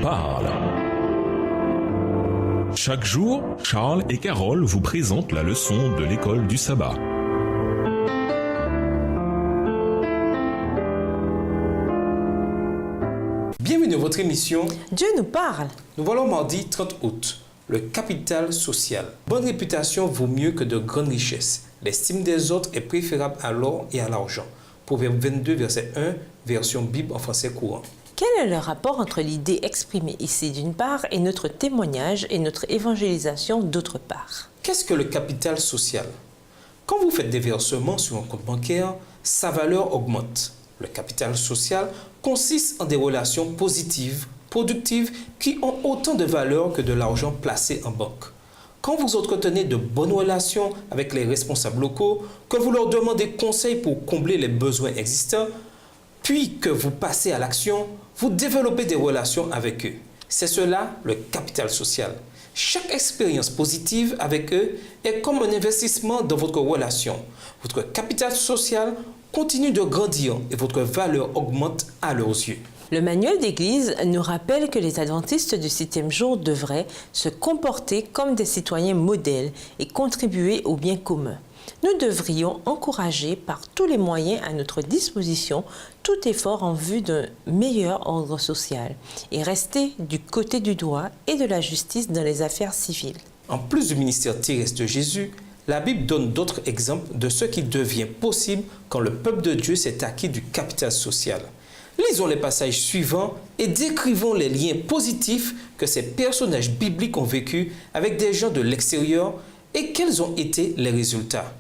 parle. Chaque jour, Charles et Carole vous présentent la leçon de l'école du sabbat. Bienvenue à votre émission Dieu nous parle. Nous voilà au mardi 30 août. Le capital social. Bonne réputation vaut mieux que de grandes richesses. L'estime des autres est préférable à l'or et à l'argent. Proverbe 22, verset 1, version Bible en français courant. Quel est le rapport entre l'idée exprimée ici d'une part et notre témoignage et notre évangélisation d'autre part? Qu'est-ce que le capital social? Quand vous faites des versements sur un compte bancaire, sa valeur augmente. Le capital social consiste en des relations positives, productives, qui ont autant de valeur que de l'argent placé en banque. Quand vous entretenez de bonnes relations avec les responsables locaux, que vous leur demandez conseil pour combler les besoins existants, puis que vous passez à l'action, vous développez des relations avec eux. C'est cela le capital social. Chaque expérience positive avec eux est comme un investissement dans votre relation. Votre capital social continue de grandir et votre valeur augmente à leurs yeux. Le manuel d'Église nous rappelle que les adventistes du 7e jour devraient se comporter comme des citoyens modèles et contribuer au bien commun. Nous devrions encourager par tous les moyens à notre disposition tout effort en vue d'un meilleur ordre social et rester du côté du droit et de la justice dans les affaires civiles. En plus du ministère terrestre de Jésus, la Bible donne d'autres exemples de ce qui devient possible quand le peuple de Dieu s'est acquis du capital social. Lisons les passages suivants et décrivons les liens positifs que ces personnages bibliques ont vécus avec des gens de l'extérieur et quels ont été les résultats.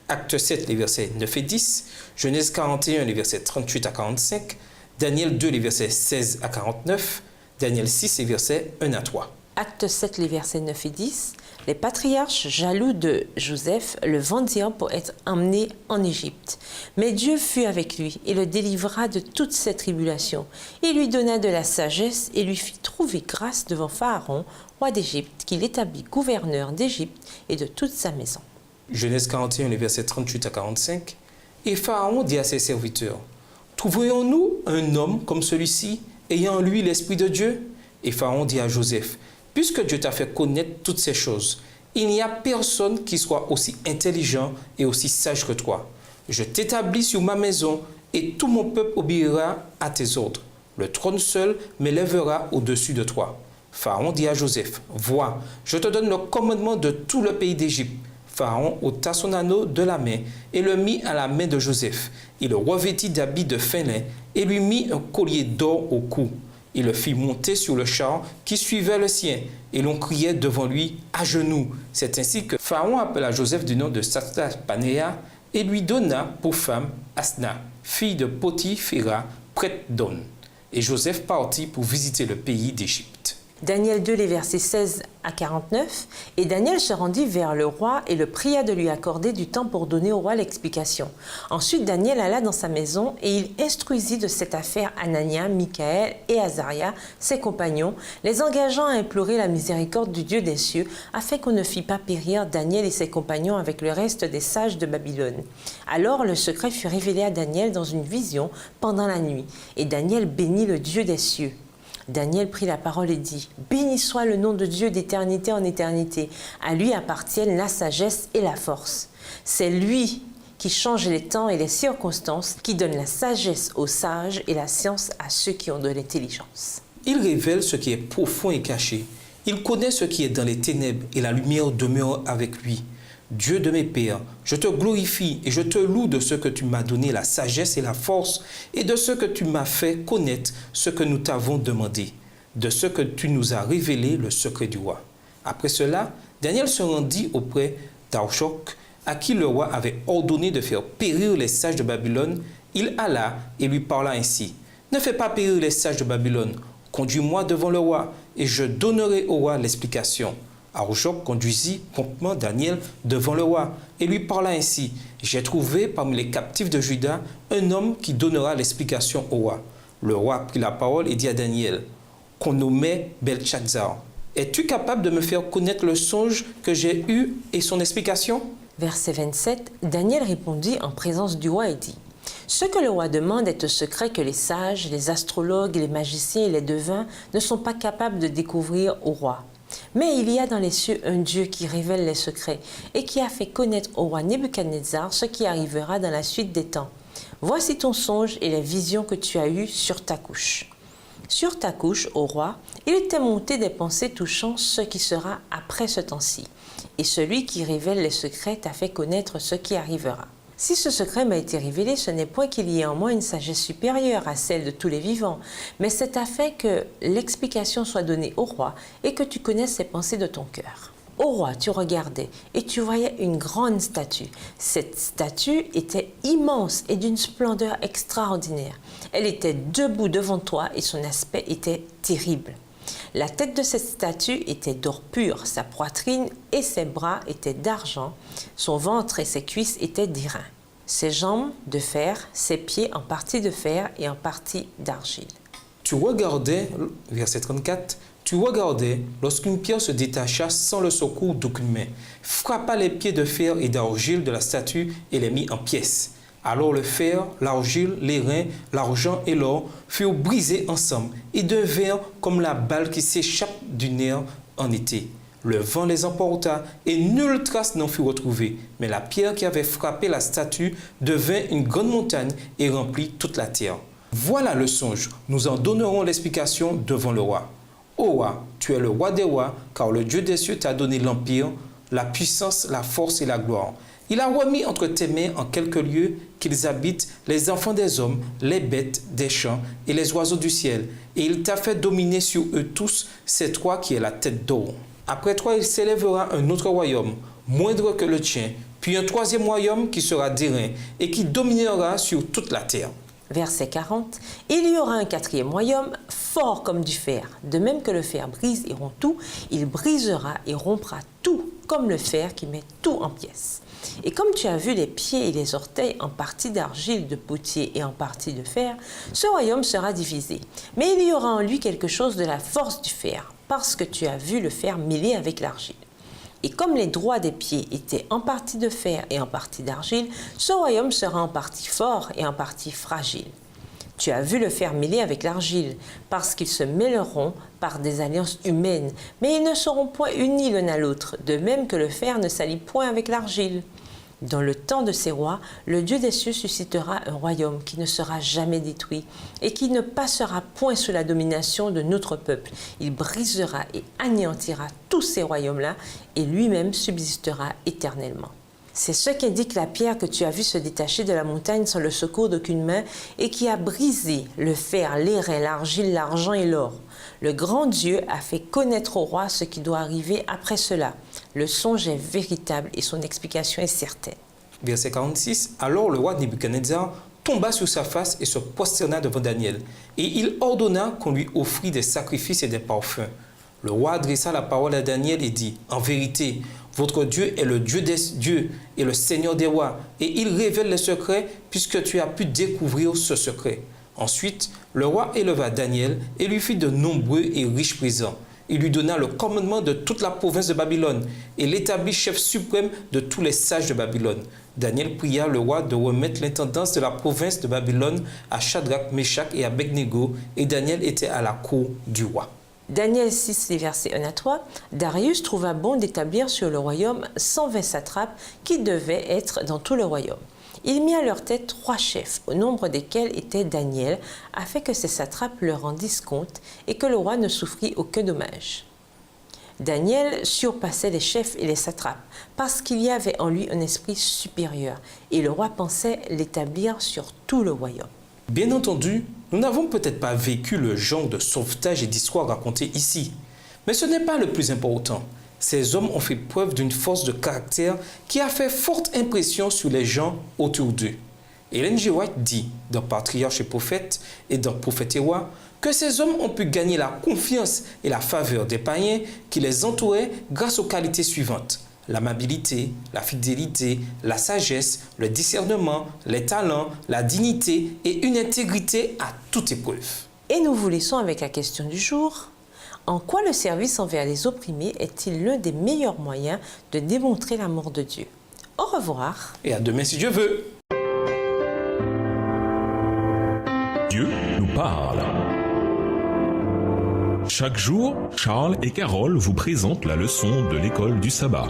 Acte 7, les versets 9 et 10, Genèse 41, les versets 38 à 45, Daniel 2, les versets 16 à 49, Daniel 6, les versets 1 à 3. Acte 7, les versets 9 et 10, les patriarches jaloux de Joseph le vendirent pour être emmenés en Égypte. Mais Dieu fut avec lui et le délivra de toutes ses tribulations. Il lui donna de la sagesse et lui fit trouver grâce devant Pharaon, roi d'Égypte, qu'il établit gouverneur d'Égypte et de toute sa maison. Genèse 41, les versets 38 à 45. Et Pharaon dit à ses serviteurs, « Trouverions-nous un homme comme celui-ci, ayant en lui l'Esprit de Dieu ?» Et Pharaon dit à Joseph, « Puisque Dieu t'a fait connaître toutes ces choses, il n'y a personne qui soit aussi intelligent et aussi sage que toi. Je t'établis sur ma maison et tout mon peuple obéira à tes ordres. Le trône seul m'élèvera au-dessus de toi. » Pharaon dit à Joseph, « Vois, je te donne le commandement de tout le pays d'Égypte. » Pharaon ôta son anneau de la main et le mit à la main de Joseph. Il le revêtit d'habits de fin lin et lui mit un collier d'or au cou. Il le fit monter sur le char qui suivait le sien, et l'on criait devant lui à genoux. C'est ainsi que Pharaon appela Joseph du nom de Sathnath-Panéa et lui donna pour femme Asna, fille de Potiphéra, prêtre d'On. Et Joseph partit pour visiter le pays d'Égypte. Daniel 2, les versets 16 à 49, et Daniel se rendit vers le roi et le pria de lui accorder du temps pour donner au roi l'explication. Ensuite, Daniel alla dans sa maison et il instruisit de cette affaire Anania, Michaël et Azaria, ses compagnons, les engageant à implorer la miséricorde du Dieu des cieux, afin qu'on ne fît pas périr Daniel et ses compagnons avec le reste des sages de Babylone. Alors le secret fut révélé à Daniel dans une vision pendant la nuit, et Daniel bénit le Dieu des cieux. Daniel prit la parole et dit, « Béni soit le nom de Dieu d'éternité en éternité. À lui appartiennent la sagesse et la force. C'est lui qui change les temps et les circonstances, qui donne la sagesse aux sages et la science à ceux qui ont de l'intelligence. » Il révèle ce qui est profond et caché. Il connaît ce qui est dans les ténèbres et la lumière demeure avec lui. Dieu de mes pères, je te glorifie et je te loue de ce que tu m'as donné la sagesse et la force et de ce que tu m'as fait connaître ce que nous t'avons demandé, de ce que tu nous as révélé le secret du roi. Après cela, Daniel se rendit auprès d'Archoc, à qui le roi avait ordonné de faire périr les sages de Babylone. Il alla et lui parla ainsi, « Ne fais pas périr les sages de Babylone, conduis-moi devant le roi et je donnerai au roi l'explication. » Archoc conduisit promptement Daniel devant le roi et lui parla ainsi, « J'ai trouvé parmi les captifs de Juda un homme qui donnera l'explication au roi. » Le roi prit la parole et dit à Daniel, qu'on nommait Belchazzar, « Es-tu capable de me faire connaître le songe que j'ai eu et son explication ?» Verset 27, Daniel répondit en présence du roi et dit, Ce que le roi demande est un secret que les sages, les astrologues, les magiciens et les devins ne sont pas capables de découvrir au roi. Mais il y a dans les cieux un Dieu qui révèle les secrets et qui a fait connaître au roi Nebuchadnezzar ce qui arrivera dans la suite des temps. Voici ton songe et les visions que tu as eues sur ta couche. Sur ta couche, ô roi, il t'est monté des pensées touchant ce qui sera après ce temps-ci. Et celui qui révèle les secrets t'a fait connaître ce qui arrivera. Si ce secret m'a été révélé, ce n'est point qu'il y ait en moi une sagesse supérieure à celle de tous les vivants, mais c'est afin que l'explication soit donnée au roi et que tu connaisses ses pensées de ton cœur. Ô roi, tu regardais et tu voyais une grande statue. Cette statue était immense et d'une splendeur extraordinaire. Elle était debout devant toi et son aspect était terrible. La tête de cette statue était d'or pur, sa poitrine et ses bras étaient d'argent, son ventre et ses cuisses étaient d'airain, ses jambes de fer, ses pieds en partie de fer et en partie d'argile. Tu regardais, verset 34, tu regardais lorsqu'une pierre se détacha sans le secours d'aucune main, frappa les pieds de fer et d'argile de la statue et les mit en pièces. Alors le fer, l'argile, l'airain, l'argent et l'or furent brisés ensemble et devinrent comme la balle qui s'échappe du nerf en été. Le vent les emporta et nulle trace n'en fut retrouvée. Mais la pierre qui avait frappé la statue devint une grande montagne et remplit toute la terre. Voilà le songe. Nous en donnerons l'explication devant le roi. Ô roi, tu es le roi des rois, car le Dieu des cieux t'a donné l'empire, la puissance, la force et la gloire. Il a remis entre tes mains en quelques lieux qu'ils habitent les enfants des hommes, les bêtes des champs et les oiseaux du ciel. Et il t'a fait dominer sur eux tous, c'est toi qui es la tête d'or. Après toi, il s'élèvera un autre royaume, moindre que le tien, puis un troisième royaume qui sera d'airain et qui dominera sur toute la terre. Verset 40, il y aura un quatrième royaume, fort comme du fer. De même que le fer brise et rompt tout, il brisera et rompra tout, comme le fer qui met tout en pièces. Et comme tu as vu les pieds et les orteils en partie d'argile, de potier et en partie de fer, ce royaume sera divisé. Mais il y aura en lui quelque chose de la force du fer, parce que tu as vu le fer mêlé avec l'argile. Et comme les droits des pieds étaient en partie de fer et en partie d'argile, ce royaume sera en partie fort et en partie fragile. Tu as vu le fer mêlé avec l'argile, parce qu'ils se mêleront par des alliances humaines, mais ils ne seront point unis l'un à l'autre, de même que le fer ne s'allie point avec l'argile. Dans le temps de ces rois, le Dieu des cieux suscitera un royaume qui ne sera jamais détruit et qui ne passera point sous la domination de notre peuple. Il brisera et anéantira tous ces royaumes-là et lui-même subsistera éternellement. C'est ce qu'indique la pierre que tu as vue se détacher de la montagne sans le secours d'aucune main et qui a brisé le fer, l'airain, l'argile, l'argent et l'or. Le grand Dieu a fait connaître au roi ce qui doit arriver après cela. Le songe est véritable et son explication est certaine. Verset 46, alors le roi Nebuchadnezzar tomba sur sa face et se prosterna devant Daniel. Et il ordonna qu'on lui offrit des sacrifices et des parfums. Le roi adressa la parole à Daniel et dit, en vérité, votre Dieu est le Dieu des dieux et le Seigneur des rois, et il révèle les secrets puisque tu as pu découvrir ce secret. Ensuite, le roi éleva Daniel et lui fit de nombreux et riches présents. Il lui donna le commandement de toute la province de Babylone et l'établit chef suprême de tous les sages de Babylone. Daniel pria le roi de remettre l'intendance de la province de Babylone à Shadrach, Meshach et Abednego, et Daniel était à la cour du roi. Daniel 6, les versets 1 à 3, Darius trouva bon d'établir sur le royaume 120 satrapes qui devaient être dans tout le royaume. Il mit à leur tête 3 chefs, au nombre desquels était Daniel, afin que ces satrapes leur rendissent compte et que le roi ne souffrit aucun dommage. Daniel surpassait les chefs et les satrapes, parce qu'il y avait en lui un esprit supérieur, et le roi pensait l'établir sur tout le royaume. Bien entendu, nous n'avons peut-être pas vécu le genre de sauvetage et d'histoire racontée ici, mais ce n'est pas le plus important. Ces hommes ont fait preuve d'une force de caractère qui a fait forte impression sur les gens autour d'eux. Ellen G. White dit, dans Patriarche et Prophète et dans Prophète et Roi, que ces hommes ont pu gagner la confiance et la faveur des païens qui les entouraient grâce aux qualités suivantes: l'amabilité, la fidélité, la sagesse, le discernement, les talents, la dignité et une intégrité à toute épreuve. Et nous vous laissons avec la question du jour. En quoi le service envers les opprimés est-il l'un des meilleurs moyens de démontrer l'amour de Dieu? Au revoir. Et à demain si Dieu veut. Dieu nous parle. Chaque jour, Charles et Carole vous présentent la leçon de l'école du sabbat.